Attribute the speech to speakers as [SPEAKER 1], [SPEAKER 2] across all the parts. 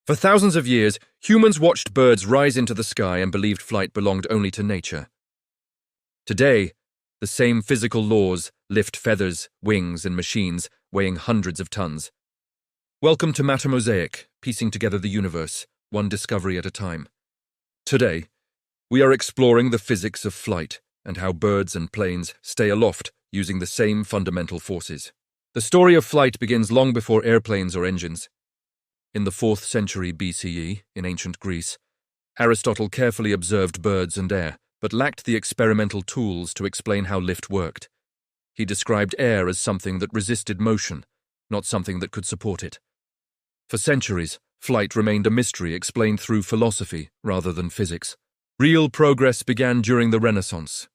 [SPEAKER 1] For thousands of years, humans watched birds rise into the sky and believed flight belonged only to nature. Today, the same physical laws lift feathers, wings, and machines weighing hundreds of tons. Welcome to Mattermosaic, piecing together the universe, one discovery at a time. Today, we are exploring the physics of flight and how birds and planes stay aloft using the same fundamental forces. The story of flight begins long before airplanes or engines. In the 4th century BCE, in ancient Greece, Aristotle carefully observed birds and air, but lacked the experimental tools to explain how lift worked. He described air as something that resisted motion, not something that could support it. For centuries, flight remained a mystery explained through philosophy rather than physics. Real progress began during the Renaissance.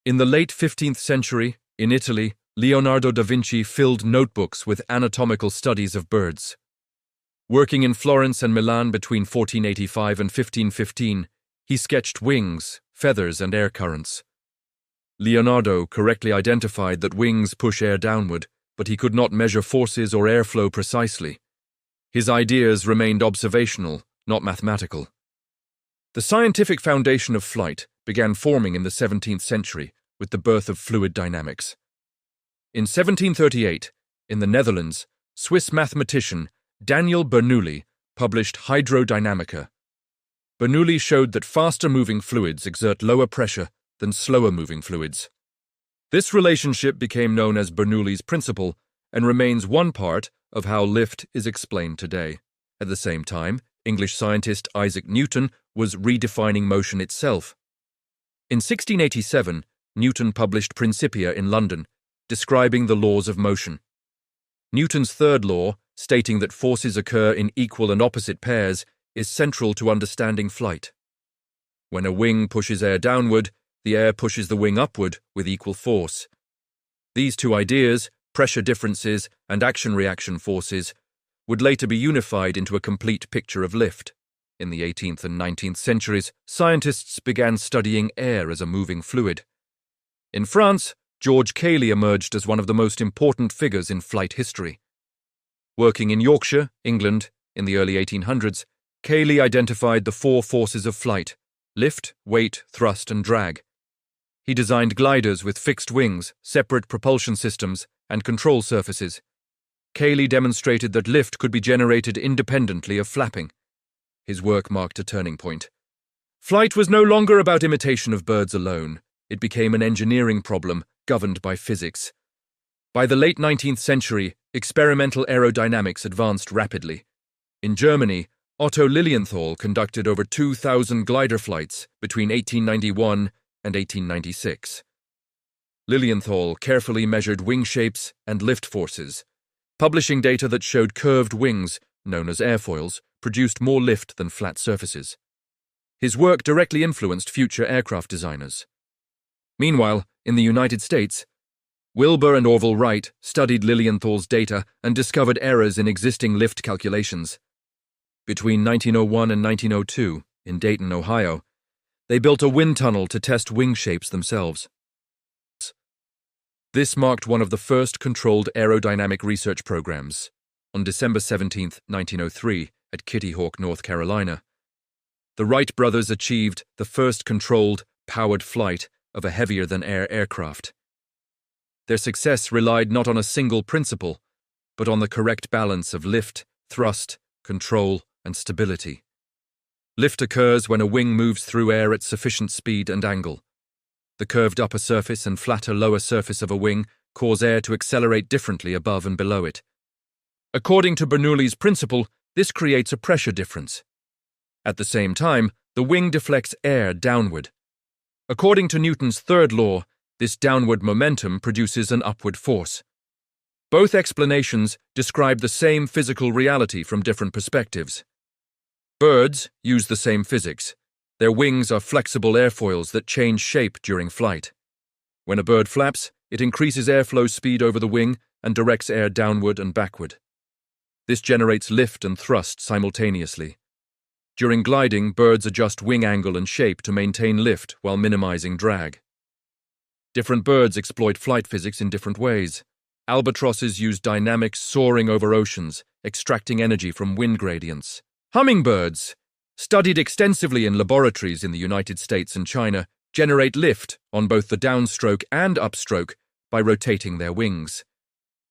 [SPEAKER 1] In the late 15th century, in Italy, Leonardo da Vinci filled notebooks with anatomical studies of birds. Working in Florence and Milan between 1485 and 1515, he sketched wings, feathers, and air currents. Leonardo correctly identified that wings push air downward, but he could not measure forces or airflow precisely. His ideas remained observational, not mathematical. The scientific foundation of flight began forming in the 17th century with the birth of fluid dynamics. In 1738, in the Netherlands, Swiss mathematician Daniel Bernoulli published Hydrodynamica. Bernoulli showed that faster-moving fluids exert lower pressure than slower-moving fluids. This relationship became known as Bernoulli's principle and remains one part of how lift is explained today. At the same time, English scientist Isaac Newton was redefining motion itself. In 1687, Newton published Principia in London, describing the laws of motion. Newton's third law, stating that forces occur in equal and opposite pairs, is central to understanding flight. When a wing pushes air downward, the air pushes the wing upward with equal force. These two ideas, pressure differences and action-reaction forces, would later be unified into a complete picture of lift. In the 18th and 19th centuries, scientists began studying air as a moving fluid. In France, George Cayley emerged as one of the most important figures in flight history. Working in Yorkshire, England, in the early 1800s, Cayley identified the four forces of flight: lift, weight, thrust, and drag. He designed gliders with fixed wings, separate propulsion systems, and control surfaces. Cayley demonstrated that lift could be generated independently of flapping. His work marked a turning point. Flight was no longer about imitation of birds alone. It became an engineering problem governed by physics. By the late 19th century, experimental aerodynamics advanced rapidly. In Germany, Otto Lilienthal conducted over 2,000 glider flights between 1891 and 1896. Lilienthal carefully measured wing shapes and lift forces, publishing data that showed curved wings, known as airfoils, produced more lift than flat surfaces. His work directly influenced future aircraft designers. Meanwhile, in the United States, Wilbur and Orville Wright studied Lilienthal's data and discovered errors in existing lift calculations. Between 1901 and 1902, in Dayton, Ohio, they built a wind tunnel to test wing shapes themselves. This marked one of the first controlled aerodynamic research programs. On December 17, 1903, at Kitty Hawk, North Carolina, the Wright brothers achieved the first controlled, powered flight of a heavier-than-air aircraft. Their success relied not on a single principle, but on the correct balance of lift, thrust, control, and stability. Lift occurs when a wing moves through air at sufficient speed and angle. The curved upper surface and flatter lower surface of a wing cause air to accelerate differently above and below it. According to Bernoulli's principle, this creates a pressure difference. At the same time, the wing deflects air downward. According to Newton's third law, this downward momentum produces an upward force. Both explanations describe the same physical reality from different perspectives. Birds use the same physics. Their wings are flexible airfoils that change shape during flight. When a bird flaps, it increases airflow speed over the wing and directs air downward and backward. This generates lift and thrust simultaneously. During gliding, birds adjust wing angle and shape to maintain lift while minimizing drag. Different birds exploit flight physics in different ways. Albatrosses use dynamics soaring over oceans, extracting energy from wind gradients. Hummingbirds, studied extensively in laboratories in the United States and China, generate lift on both the downstroke and upstroke by rotating their wings.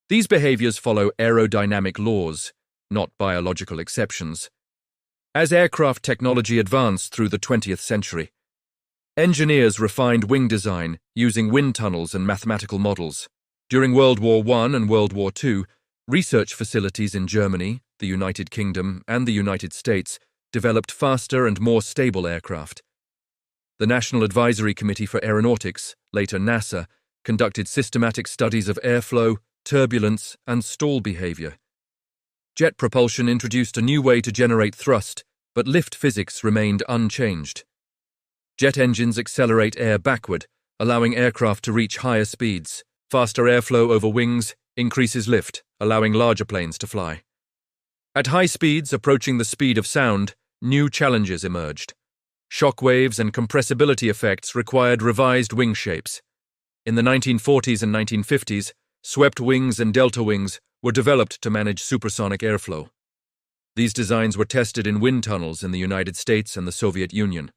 [SPEAKER 1] These behaviors follow aerodynamic laws, not biological exceptions. As aircraft technology advanced through the 20th century, engineers refined wing design using wind tunnels and mathematical models. During World War I and World War II, research facilities in Germany, the United Kingdom, and the United States developed faster and more stable aircraft. The National Advisory Committee for Aeronautics, later NASA, conducted systematic studies of airflow, turbulence, and stall behavior. Jet propulsion introduced a new way to generate thrust, but lift physics remained unchanged. Jet engines accelerate air backward, allowing aircraft to reach higher speeds. Faster airflow over wings increases lift, allowing larger planes to fly. At high speeds approaching the speed of sound, new challenges emerged. Shock waves and compressibility effects required revised wing shapes. In the 1940s and 1950s, swept wings and delta wings were developed to manage supersonic airflow. These designs were tested in wind tunnels in the United States and the Soviet Union.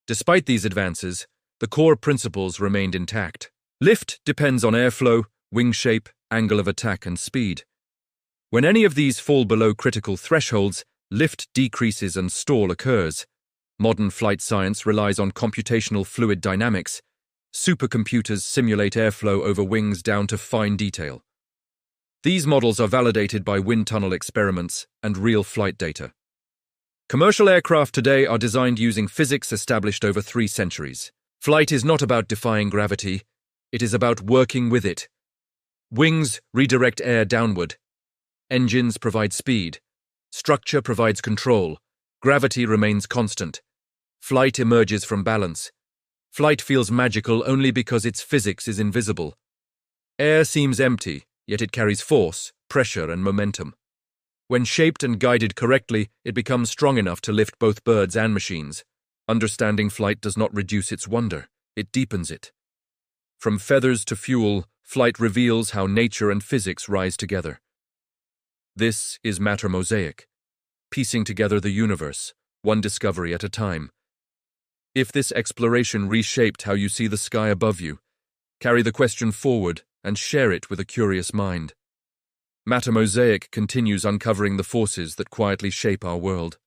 [SPEAKER 1] Despite these advances, the core principles remained intact. Lift depends on airflow, wing shape, angle of attack, and speed. When any of these fall below critical thresholds, lift decreases and stall occurs. Modern flight science relies on computational fluid dynamics. Supercomputers simulate airflow over wings down to fine detail. These models are validated by wind tunnel experiments and real flight data. Commercial aircraft today are designed using physics established over 3 centuries. Flight is not about defying gravity, it is about working with it. Wings redirect air downward. Engines provide speed. Structure provides control. Gravity remains constant. Flight emerges from balance. Flight feels magical only because its physics is invisible. Air seems empty, yet it carries force, pressure, and momentum. When shaped and guided correctly, it becomes strong enough to lift both birds and machines. Understanding flight does not reduce its wonder, it deepens it. From feathers to fuel, flight reveals how nature and physics rise together. This is Mattermosaic, piecing together the universe, one discovery at a time. If this exploration reshaped how you see the sky above you, carry the question forward and share it with a curious mind. Mattermosaic continues uncovering the forces that quietly shape our world.